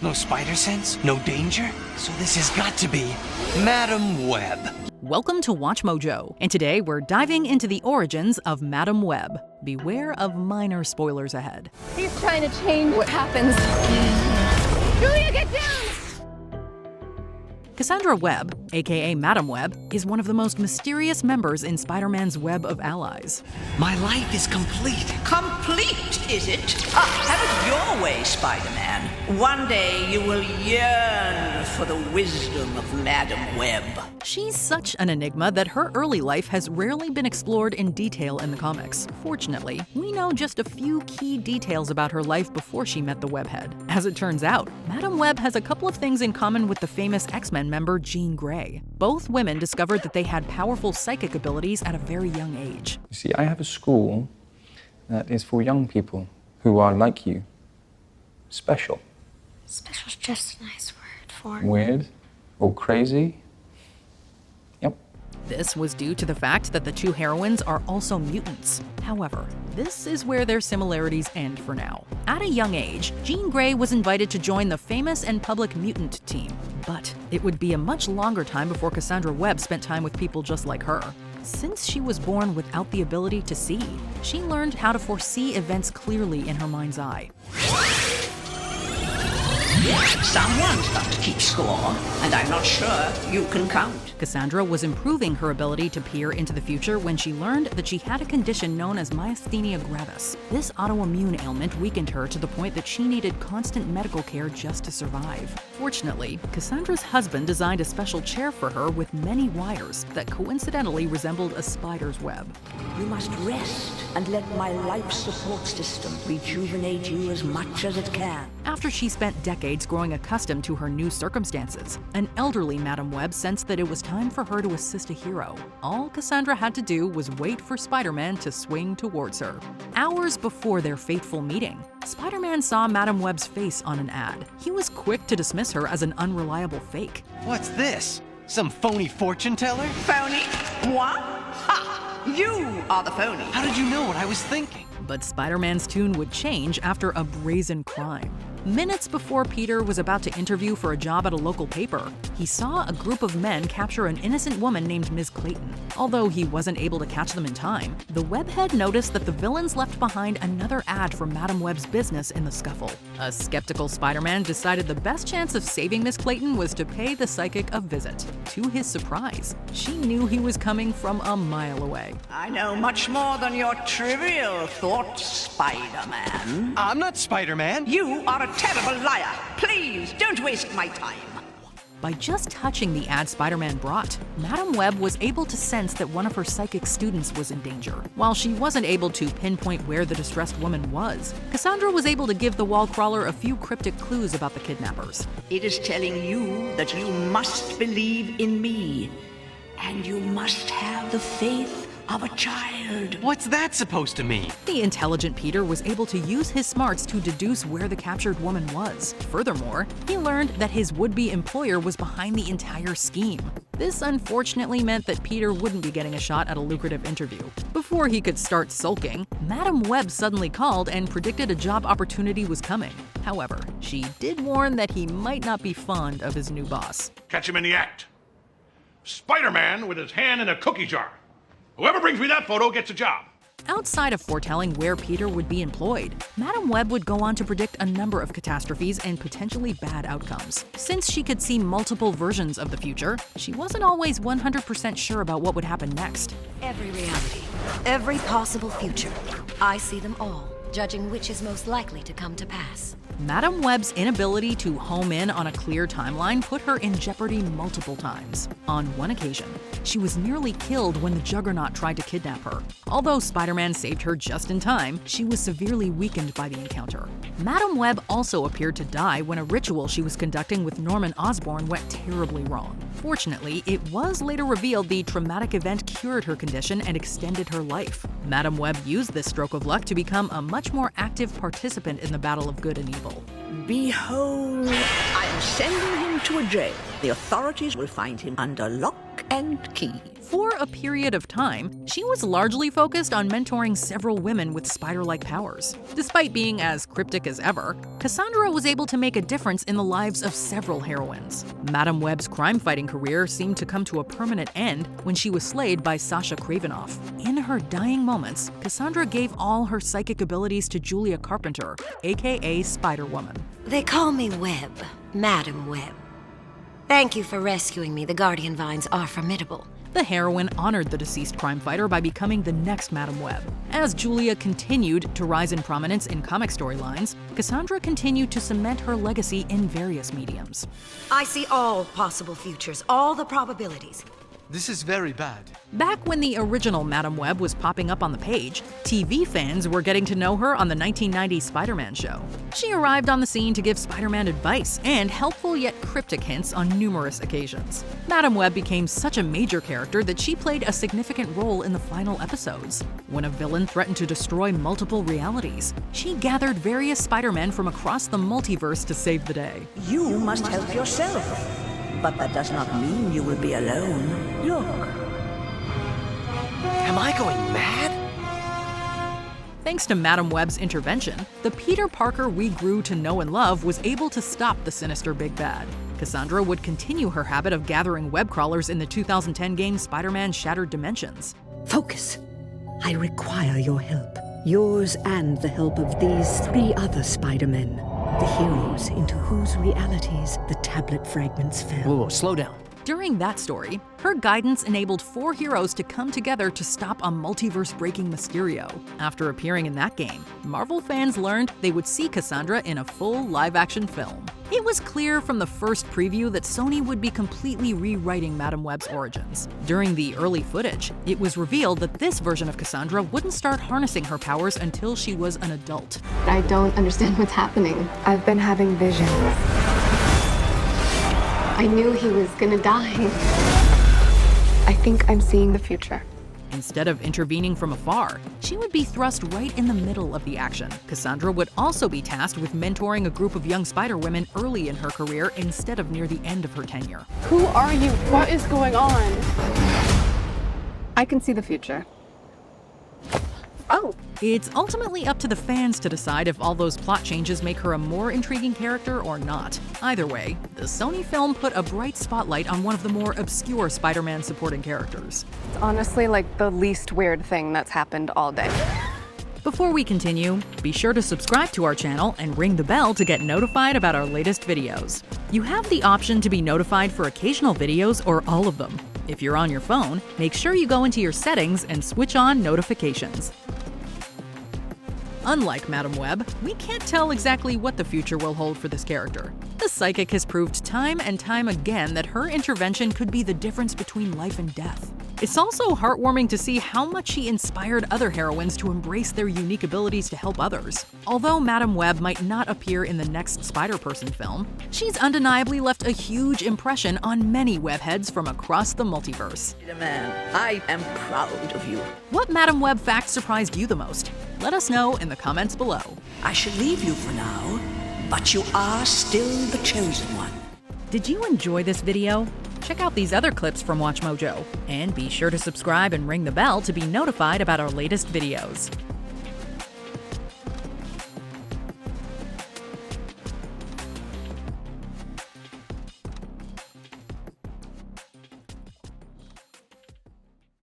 No spider sense? No danger? So this has got to be Madam Webb. Welcome to WatchMojo, and today we're diving into the origins of Madam Webb. Beware of minor spoilers ahead. He's trying to change what happens. Julia, get down! Cassandra Webb, aka Madam Webb, is one of the most mysterious members in Spider-Man's web of allies. My life is complete. Complete, is it? Have it your way, Spider-Man. One day you will yearn for the wisdom of Madam Webb. She's such an enigma that her early life has rarely been explored in detail in the comics. Fortunately, we know just a few key details about her life before she met the Webhead. As it turns out, Madam Webb has a couple of things in common with the famous X-Men member Jean Grey. Both women discovered that they had powerful psychic abilities at a very young age. You see, I have a school that is for young people who are like you. Special. Special's just a nice word for Weird or crazy. Yep. This was due to the fact that the two heroines are also mutants. However, this is where their similarities end for now. At a young age, Jean Grey was invited to join the famous and public mutant team. But it would be a much longer time before Cassandra Webb spent time with people just like her. Since she was born without the ability to see, she learned how to foresee events clearly in her mind's eye. Someone's got to keep score, and I'm not sure you can count. Cassandra was improving her ability to peer into the future when she learned that she had a condition known as myasthenia gravis. This autoimmune ailment weakened her to the point that she needed constant medical care just to survive. Fortunately, Cassandra's husband designed a special chair for her with many wires that coincidentally resembled a spider's web. You must rest and let my life support system rejuvenate you as much as it can. After she spent decades growing accustomed to her new circumstances, an elderly Madam Webb sensed that it was time for her to assist a hero. All Cassandra had to do was wait for Spider-Man to swing towards her. Hours before their fateful meeting, Spider-Man saw Madam Webb's face on an ad. He was quick to dismiss her as an unreliable fake. What's this? Some phony fortune teller? Phony? Moi? Ha! You are the phony. How did you know what I was thinking? But Spider-Man's tune would change after a brazen crime. Minutes before Peter was about to interview for a job at a local paper, he saw a group of men capture an innocent woman named Ms. Clayton. Although he wasn't able to catch them in time, the Webhead noticed that the villains left behind another ad for Madam Webb's business in the scuffle. A skeptical Spider-Man decided the best chance of saving Ms. Clayton was to pay the psychic a visit. To his surprise, she knew he was coming from a mile away. I know much more than your trivial thoughts, Spider-Man. I'm not Spider-Man. You are a terrible liar. Please, don't waste my time. By just touching the ad Spider-Man brought, Madam Webb was able to sense that one of her psychic students was in danger. While she wasn't able to pinpoint where the distressed woman was, Cassandra was able to give the wall crawler a few cryptic clues about the kidnappers. It is telling you that you must believe in me, and you must have the faith of a child. What's that supposed to mean? The intelligent Peter was able to use his smarts to deduce where the captured woman was. Furthermore, he learned that his would-be employer was behind the entire scheme. This unfortunately meant that Peter wouldn't be getting a shot at a lucrative interview. Before he could start sulking, Madam Webb suddenly called and predicted a job opportunity was coming. However, she did warn that he might not be fond of his new boss. Catch him in the act. Spider-Man with his hand in a cookie jar. Whoever brings me that photo gets a job. Outside of foretelling where Peter would be employed, Madam Webb would go on to predict a number of catastrophes and potentially bad outcomes. Since she could see multiple versions of the future, she wasn't always 100% sure about what would happen next. every reality, every possible future. I see them all, judging which is most likely to come to pass. Madam Webb's inability to home in on a clear timeline put her in jeopardy multiple times. On one occasion, she was nearly killed when the Juggernaut tried to kidnap her. Although Spider-Man saved her just in time, she was severely weakened by the encounter. Madam Webb also appeared to die when a ritual she was conducting with Norman Osborn went terribly wrong. Fortunately, it was later revealed the traumatic event cured her condition and extended her life. Madam Webb used this stroke of luck to become a much more active participant in the battle of good and evil. Behold, I am sending him to a jail. The authorities will find him under lock and key. For a period of time, she was largely focused on mentoring several women with spider-like powers. Despite being as cryptic as ever, Cassandra was able to make a difference in the lives of several heroines. Madame Webb's crime-fighting career seemed to come to a permanent end when she was slayed by Sasha Kravinoff. In her dying moments, Cassandra gave all her psychic abilities to Julia Carpenter, aka Spider-Woman. They call me Webb, Madam Webb. Thank you for rescuing me. The Guardian Vines are formidable. The heroine honored the deceased crime fighter by becoming the next Madame Webb. As Julia continued to rise in prominence in comic storylines, Cassandra continued to cement her legacy in various mediums. I see all possible futures, all the probabilities. This is very bad. Back when the original Madame Webb was popping up on the page, TV fans were getting to know her on the 1990 Spider-Man show. She arrived on the scene to give Spider-Man advice and helpful yet cryptic hints on numerous occasions. Madame Webb became such a major character that she played a significant role in the final episodes. When a villain threatened to destroy multiple realities, she gathered various Spider-Men from across the multiverse to save the day. You must help yourself. But that does not mean you will be alone. Look. Am I going mad? Thanks to Madame Webb's intervention, the Peter Parker we grew to know and love was able to stop the sinister big bad. Cassandra would continue her habit of gathering web crawlers in the 2010 game Spider-Man Shattered Dimensions. Focus. I require your help. Yours and the help of these 3 other Spider-Men. The heroes into whose realities the tablet fragments fell. Whoa, slow down. During that story, her guidance enabled 4 heroes to come together to stop a multiverse-breaking Mysterio. After appearing in that game, Marvel fans learned they would see Cassandra in a full live-action film. It was clear from the first preview that Sony would be completely rewriting Madame Webb's origins. During the early footage, it was revealed that this version of Cassandra wouldn't start harnessing her powers until she was an adult. I don't understand what's happening. I've been having visions. I knew he was gonna die. I think I'm seeing the future. Instead of intervening from afar, she would be thrust right in the middle of the action. Cassandra would also be tasked with mentoring a group of young Spider-Women early in her career instead of near the end of her tenure. Who are you? What is going on? I can see the future. Oh. It's ultimately up to the fans to decide if all those plot changes make her a more intriguing character or not. Either way, the Sony film put a bright spotlight on one of the more obscure Spider-Man supporting characters. It's honestly like the least weird thing that's happened all day. Before we continue, be sure to subscribe to our channel and ring the bell to get notified about our latest videos. You have the option to be notified for occasional videos or all of them. If you're on your phone, make sure you go into your settings and switch on notifications. Unlike Madame Webb, we can't tell exactly what the future will hold for this character. The psychic has proved time and time again that her intervention could be the difference between life and death. It's also heartwarming to see how much she inspired other heroines to embrace their unique abilities to help others. Although Madame Webb might not appear in the next Spider-Person film, she's undeniably left a huge impression on many webheads from across the multiverse. Spider-Man, I am proud of you. What Madame Webb fact surprised you the most? Let us know in the comments below. I shall leave you for now, but you are still the chosen one. Did you enjoy this video? Check out these other clips from WatchMojo, and be sure to subscribe and ring the bell to be notified about our latest videos.